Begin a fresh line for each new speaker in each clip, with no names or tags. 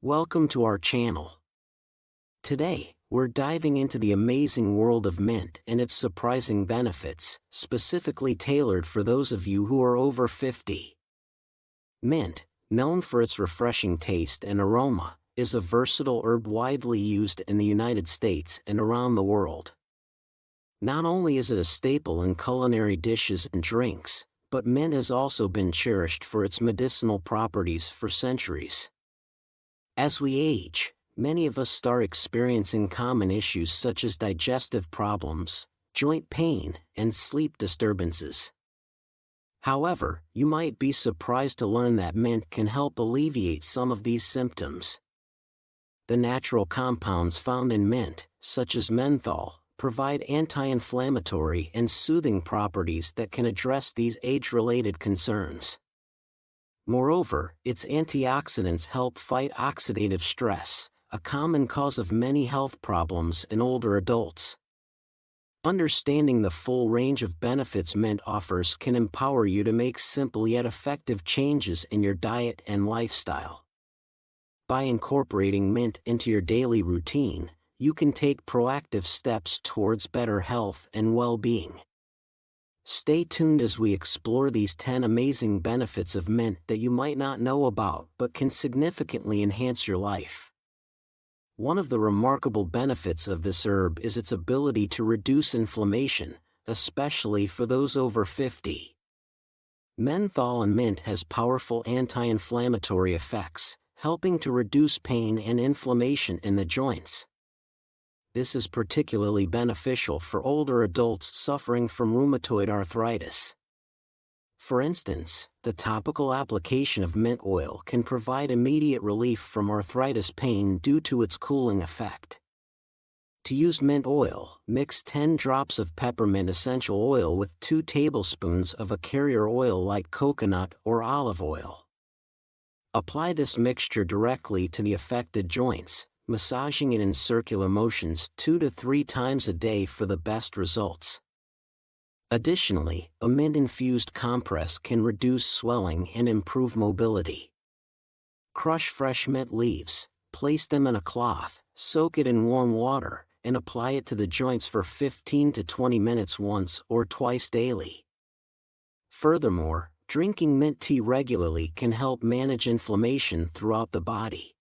Welcome to our channel. Today, we're diving into the amazing world of mint and its surprising benefits, specifically tailored for those of you who are over 50. Mint, known for its refreshing taste and aroma, is a versatile herb widely used in the United States and around the world. Not only is it a staple in culinary dishes and drinks, but mint has also been cherished for its medicinal properties for centuries. As we age, many of us start experiencing common issues such as digestive problems, joint pain, and sleep disturbances. However, you might be surprised to learn that mint can help alleviate some of these symptoms. The natural compounds found in mint, such as menthol, provide anti-inflammatory and soothing properties that can address these age-related concerns. Moreover, its antioxidants help fight oxidative stress, a common cause of many health problems in older adults. Understanding the full range of benefits mint offers can empower you to make simple yet effective changes in your diet and lifestyle. By incorporating mint into your daily routine, you can take proactive steps towards better health and well-being. Stay tuned as we explore these 10 amazing benefits of mint that you might not know about but can significantly enhance your life. One of the remarkable benefits of this herb is its ability to reduce inflammation, especially for those over 50. Menthol and mint has powerful anti-inflammatory effects, helping to reduce pain and inflammation in the joints. This is particularly beneficial for older adults suffering from rheumatoid arthritis. For instance, the topical application of mint oil can provide immediate relief from arthritis pain due to its cooling effect. To use mint oil, mix 10 drops of peppermint essential oil with 2 tablespoons of a carrier oil like coconut or olive oil. Apply this mixture directly to the affected joints, massaging it in circular motions 2 to 3 times a day for the best results. Additionally, a mint-infused compress can reduce swelling and improve mobility. Crush fresh mint leaves, place them in a cloth, soak it in warm water, and apply it to the joints for 15 to 20 minutes once or twice daily. Furthermore, drinking mint tea regularly can help manage inflammation throughout the body.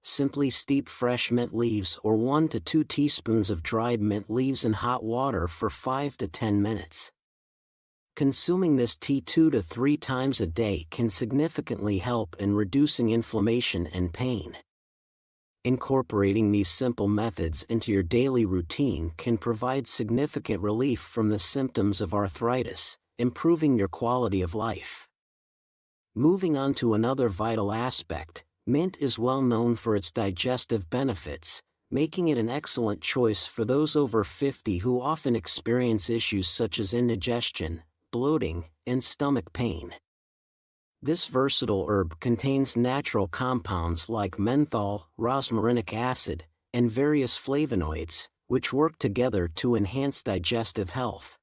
Simply steep fresh mint leaves or 1 to 2 teaspoons of dried mint leaves in hot water for 5 to 10 minutes. Consuming this tea 2 to 3 times a day can significantly help in reducing inflammation and pain. Incorporating these simple methods into your daily routine can provide significant relief from the symptoms of arthritis, improving your quality of life. Moving on to another vital aspect, mint is well known for its digestive benefits, making it an excellent choice for those over 50 who often experience issues such as indigestion, bloating, and stomach pain. This versatile herb contains natural compounds like menthol, rosmarinic acid, and various flavonoids, which work together to enhance digestive health.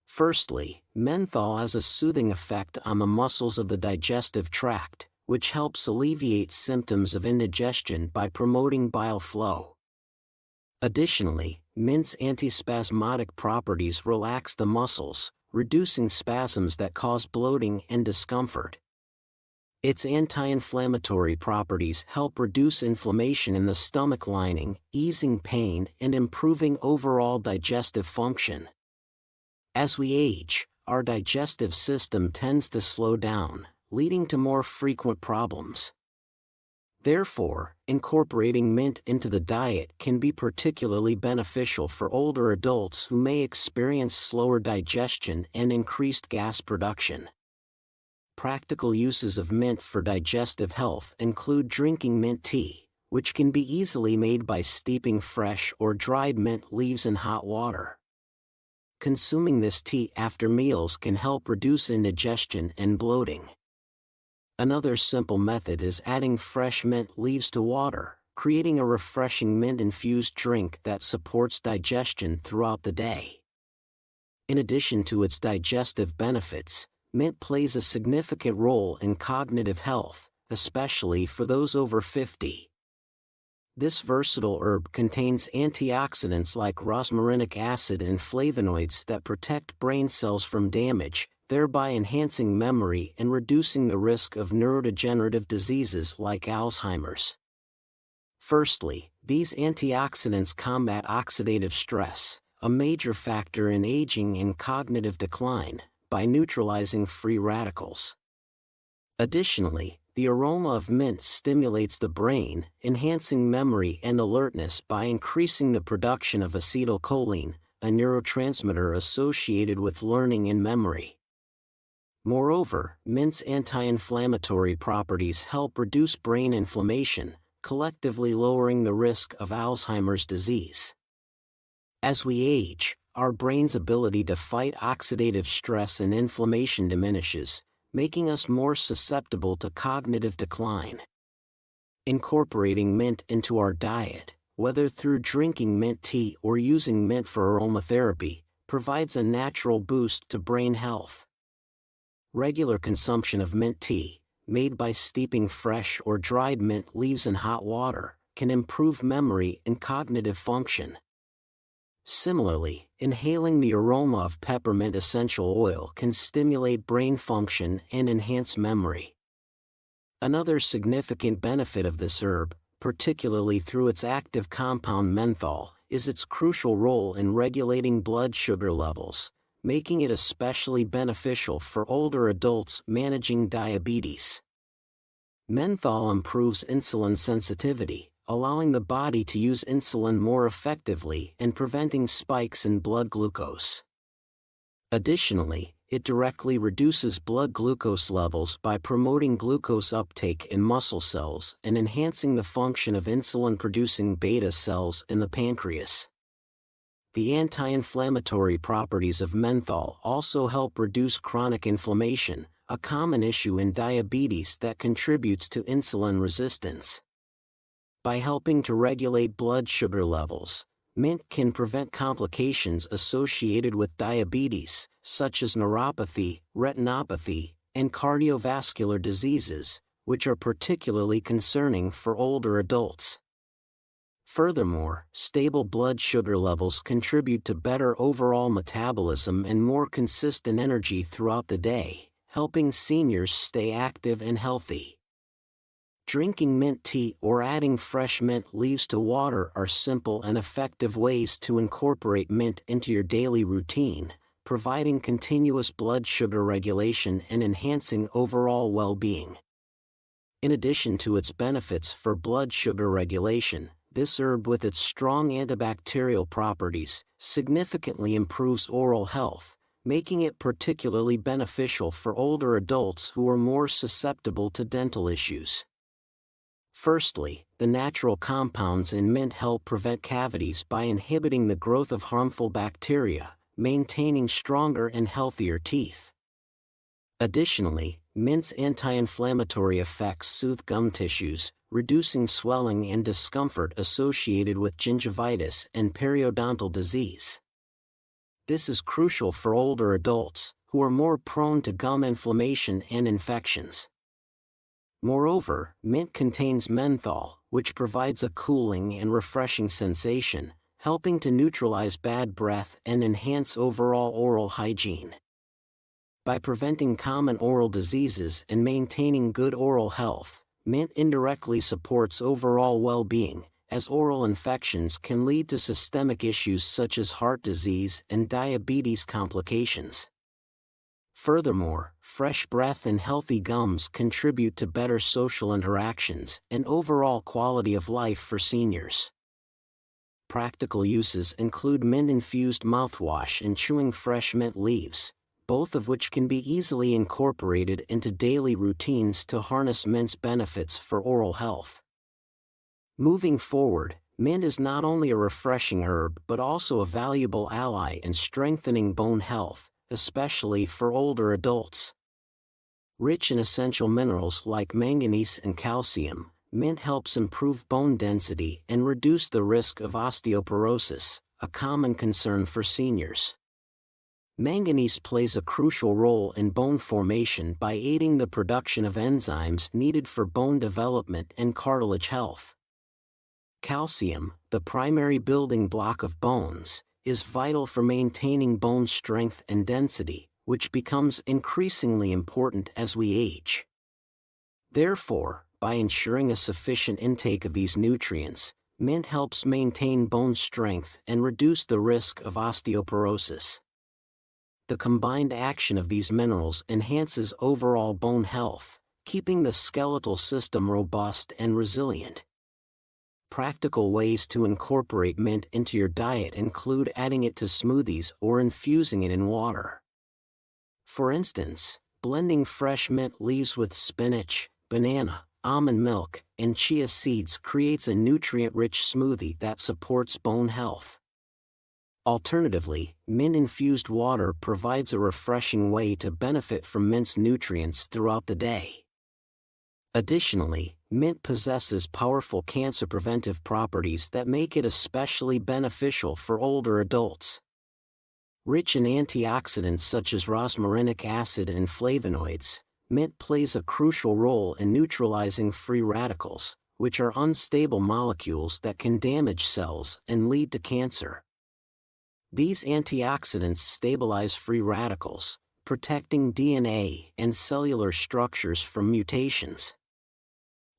Firstly, menthol has a soothing effect on the muscles of the digestive tract, which helps alleviate symptoms of indigestion by promoting bile flow. Additionally, mint's antispasmodic properties relax the muscles, reducing spasms that cause bloating and discomfort. Its anti-inflammatory properties help reduce inflammation in the stomach lining, easing pain and improving overall digestive function. As we age, our digestive system tends to slow down, leading to more frequent problems. Therefore, incorporating mint into the diet can be particularly beneficial for older adults who may experience slower digestion and increased gas production. Practical uses of mint for digestive health include drinking mint tea, which can be easily made by steeping fresh or dried mint leaves in hot water. Consuming this tea after meals can help reduce indigestion and bloating. Another simple method is adding fresh mint leaves to water, creating a refreshing mint-infused drink that supports digestion throughout the day. In addition to its digestive benefits, mint plays a significant role in cognitive health, especially for those over 50. This versatile herb contains antioxidants like rosmarinic acid and flavonoids that protect brain cells from damage, thereby enhancing memory and reducing the risk of neurodegenerative diseases like Alzheimer's. Firstly, these antioxidants combat oxidative stress, a major factor in aging and cognitive decline, by neutralizing free radicals. Additionally, the aroma of mint stimulates the brain, enhancing memory and alertness by increasing the production of acetylcholine, a neurotransmitter associated with learning and memory. Moreover, mint's anti-inflammatory properties help reduce brain inflammation, collectively lowering the risk of Alzheimer's disease. As we age, our brain's ability to fight oxidative stress and inflammation diminishes, making us more susceptible to cognitive decline. Incorporating mint into our diet, whether through drinking mint tea or using mint for aromatherapy, provides a natural boost to brain health. Regular consumption of mint tea, made by steeping fresh or dried mint leaves in hot water, can improve memory and cognitive function. Similarly, inhaling the aroma of peppermint essential oil can stimulate brain function and enhance memory. Another significant benefit of this herb, particularly through its active compound menthol, is its crucial role in regulating blood sugar levels, making it especially beneficial for older adults managing diabetes. Menthol improves insulin sensitivity, allowing the body to use insulin more effectively and preventing spikes in blood glucose. Additionally, it directly reduces blood glucose levels by promoting glucose uptake in muscle cells and enhancing the function of insulin-producing beta cells in the pancreas. The anti-inflammatory properties of menthol also help reduce chronic inflammation, a common issue in diabetes that contributes to insulin resistance. By helping to regulate blood sugar levels, mint can prevent complications associated with diabetes, such as neuropathy, retinopathy, and cardiovascular diseases, which are particularly concerning for older adults. Furthermore, stable blood sugar levels contribute to better overall metabolism and more consistent energy throughout the day, helping seniors stay active and healthy. Drinking mint tea or adding fresh mint leaves to water are simple and effective ways to incorporate mint into your daily routine, providing continuous blood sugar regulation and enhancing overall well-being. In addition to its benefits for blood sugar regulation, this herb with its strong antibacterial properties significantly improves oral health, making it particularly beneficial for older adults who are more susceptible to dental issues. Firstly, the natural compounds in mint help prevent cavities by inhibiting the growth of harmful bacteria, maintaining stronger and healthier teeth. Additionally, mint's anti-inflammatory effects soothe gum tissues, reducing swelling and discomfort associated with gingivitis and periodontal disease. This is crucial for older adults, who are more prone to gum inflammation and infections. Moreover, mint contains menthol, which provides a cooling and refreshing sensation, helping to neutralize bad breath and enhance overall oral hygiene. By preventing common oral diseases and maintaining good oral health, mint indirectly supports overall well-being, as oral infections can lead to systemic issues such as heart disease and diabetes complications. Furthermore, fresh breath and healthy gums contribute to better social interactions and overall quality of life for seniors. Practical uses include mint-infused mouthwash and chewing fresh mint leaves, both of which can be easily incorporated into daily routines to harness mint's benefits for oral health. Moving forward, mint is not only a refreshing herb but also a valuable ally in strengthening bone health, especially for older adults. Rich in essential minerals like manganese and calcium, mint helps improve bone density and reduce the risk of osteoporosis, a common concern for seniors. Manganese plays a crucial role in bone formation by aiding the production of enzymes needed for bone development and cartilage health. Calcium, the primary building block of bones, is vital for maintaining bone strength and density, which becomes increasingly important as we age. Therefore, by ensuring a sufficient intake of these nutrients, mint helps maintain bone strength and reduce the risk of osteoporosis. The combined action of these minerals enhances overall bone health, keeping the skeletal system robust and resilient. Practical ways to incorporate mint into your diet include adding it to smoothies or infusing it in water. For instance, blending fresh mint leaves with spinach, banana, almond milk, and chia seeds creates a nutrient-rich smoothie that supports bone health. Alternatively, mint-infused water provides a refreshing way to benefit from mint's nutrients throughout the day. Additionally, mint possesses powerful cancer-preventive properties that make it especially beneficial for older adults. Rich in antioxidants such as rosmarinic acid and flavonoids, mint plays a crucial role in neutralizing free radicals, which are unstable molecules that can damage cells and lead to cancer. These antioxidants stabilize free radicals, protecting DNA and cellular structures from mutations.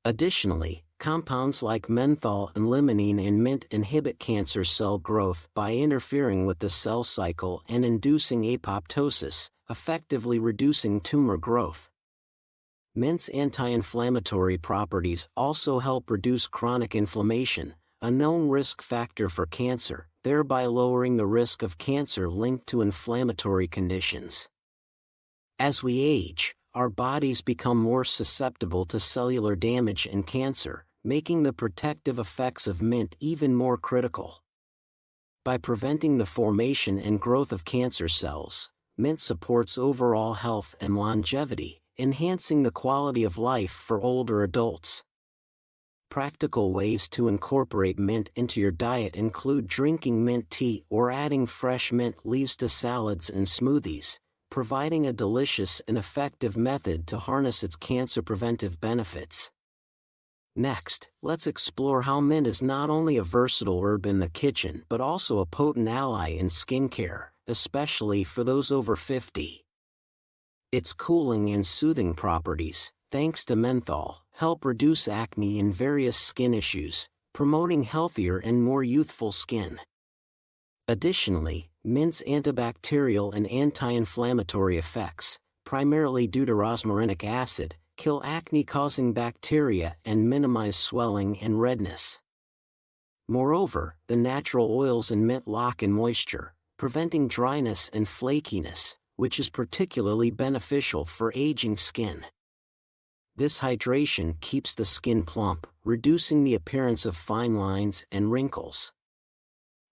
Additionally, compounds like menthol and limonene in mint inhibit cancer cell growth by interfering with the cell cycle and inducing apoptosis, effectively reducing tumor growth. Mint's anti-inflammatory properties also help reduce chronic inflammation, a known risk factor for cancer, thereby lowering the risk of cancer linked to inflammatory conditions. As we age, our bodies become more susceptible to cellular damage and cancer, making the protective effects of mint even more critical. By preventing the formation and growth of cancer cells, mint supports overall health and longevity, enhancing the quality of life for older adults. Practical ways to incorporate mint into your diet include drinking mint tea or adding fresh mint leaves to salads and smoothies, providing a delicious and effective method to harness its cancer-preventive benefits. Next, let's explore how mint is not only a versatile herb in the kitchen but also a potent ally in skincare, especially for those over 50. Its cooling and soothing properties, thanks to menthol, help reduce acne and various skin issues, promoting healthier and more youthful skin. Additionally, mint's antibacterial and anti-inflammatory effects, primarily due to rosmarinic acid, kill acne-causing bacteria and minimize swelling and redness. Moreover, the natural oils in mint lock in moisture, preventing dryness and flakiness, which is particularly beneficial for aging skin. This hydration keeps the skin plump, reducing the appearance of fine lines and wrinkles.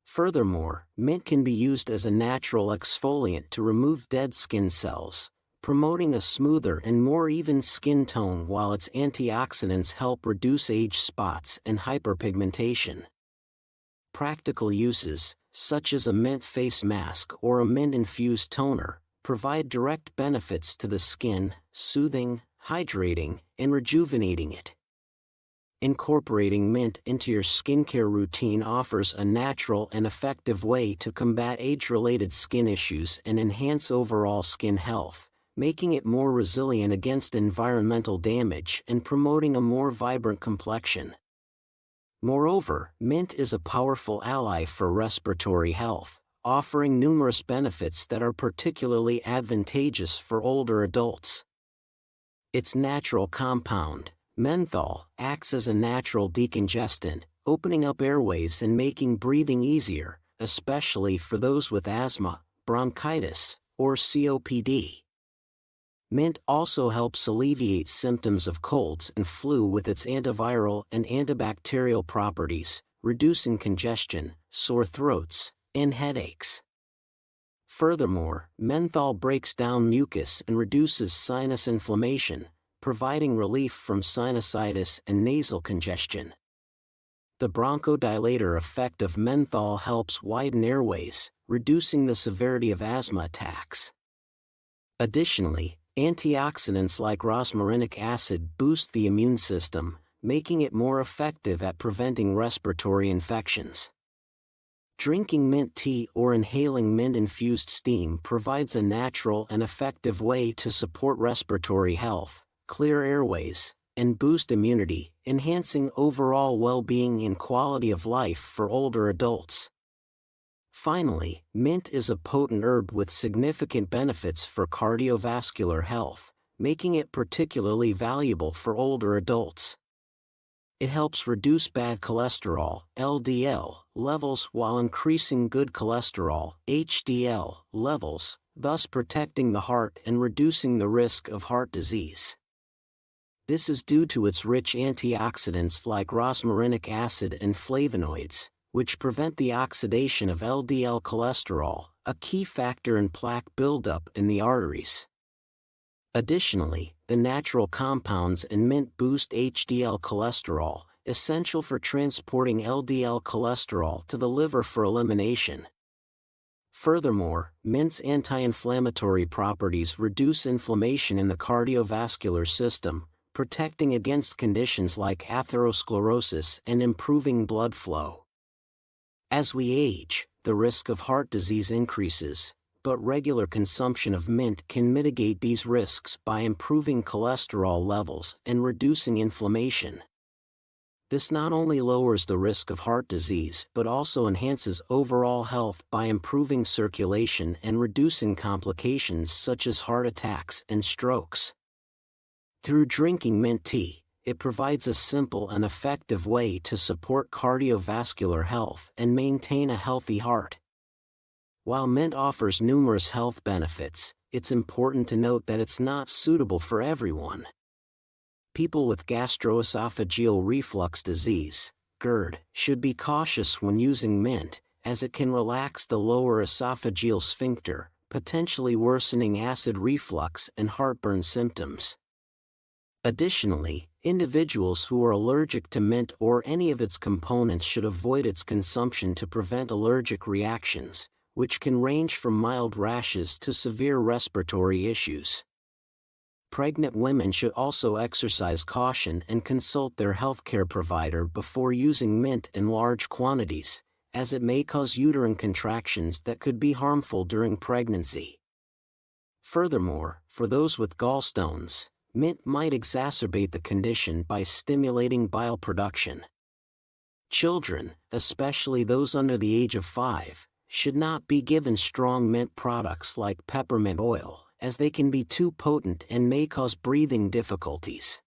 Furthermore, mint can be used as a natural exfoliant to remove dead skin cells, promoting a smoother and more even skin tone, while its antioxidants help reduce age spots and hyperpigmentation. Practical uses, such as a mint face mask or a mint-infused toner, provide direct benefits to the skin, soothing, hydrating, and rejuvenating it. Incorporating mint into your skincare routine offers a natural and effective way to combat age-related skin issues and enhance overall skin health, making it more resilient against environmental damage and promoting a more vibrant complexion. Moreover, mint is a powerful ally for respiratory health, offering numerous benefits that are particularly advantageous for older adults. Its natural compound, menthol, acts as a natural decongestant, opening up airways and making breathing easier, especially for those with asthma, bronchitis, or COPD. Mint also helps alleviate symptoms of colds and flu with its antiviral and antibacterial properties, reducing congestion, sore throats, and headaches. Furthermore, menthol breaks down mucus and reduces sinus inflammation, providing relief from sinusitis and nasal congestion. The bronchodilator effect of menthol helps widen airways, reducing the severity of asthma attacks. Additionally, antioxidants like rosmarinic acid boost the immune system, making it more effective at preventing respiratory infections. Drinking mint tea or inhaling mint-infused steam provides a natural and effective way to support respiratory health, clear airways, and boost immunity, enhancing overall well-being and quality of life for older adults. Finally, mint is a potent herb with significant benefits for cardiovascular health, making it particularly valuable for older adults. It helps reduce bad cholesterol, LDL, levels while increasing good cholesterol, HDL, levels, thus protecting the heart and reducing the risk of heart disease. This is due to its rich antioxidants like rosmarinic acid and flavonoids, which prevent the oxidation of LDL cholesterol, a key factor in plaque buildup in the arteries. Additionally, the natural compounds in mint boost HDL cholesterol, essential for transporting LDL cholesterol to the liver for elimination. Furthermore, mint's anti-inflammatory properties reduce inflammation in the cardiovascular system, protecting against conditions like atherosclerosis and improving blood flow. As we age, the risk of heart disease increases, but regular consumption of mint can mitigate these risks by improving cholesterol levels and reducing inflammation. This not only lowers the risk of heart disease but also enhances overall health by improving circulation and reducing complications such as heart attacks and strokes. Through drinking mint tea, it provides a simple and effective way to support cardiovascular health and maintain a healthy heart. While mint offers numerous health benefits, it's important to note that it's not suitable for everyone. People with gastroesophageal reflux disease, GERD, should be cautious when using mint, as it can relax the lower esophageal sphincter, potentially worsening acid reflux and heartburn symptoms. Additionally, individuals who are allergic to mint or any of its components should avoid its consumption to prevent allergic reactions, which can range from mild rashes to severe respiratory issues. Pregnant women should also exercise caution and consult their healthcare provider before using mint in large quantities, as it may cause uterine contractions that could be harmful during pregnancy. Furthermore, for those with gallstones, mint might exacerbate the condition by stimulating bile production. Children, especially those under the age of 5, should not be given strong mint products like peppermint oil, as they can be too potent and may cause breathing difficulties.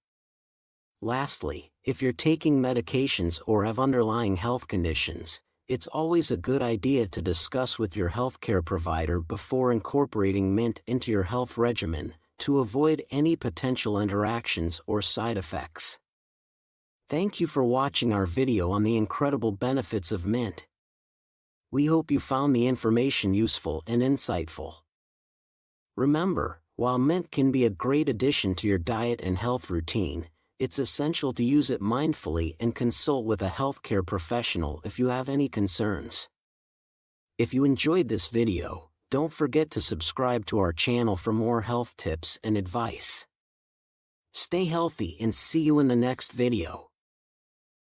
Lastly, if you're taking medications or have underlying health conditions, it's always a good idea to discuss with your healthcare provider before incorporating mint into your health regimen, to avoid any potential interactions or side effects. Thank you for watching our video on the incredible benefits of mint. We hope you found the information useful and insightful. Remember, while mint can be a great addition to your diet and health routine, it's essential to use it mindfully and consult with a healthcare professional if you have any concerns. If you enjoyed this video, don't forget to subscribe to our channel for more health tips and advice. Stay healthy and see you in the next video.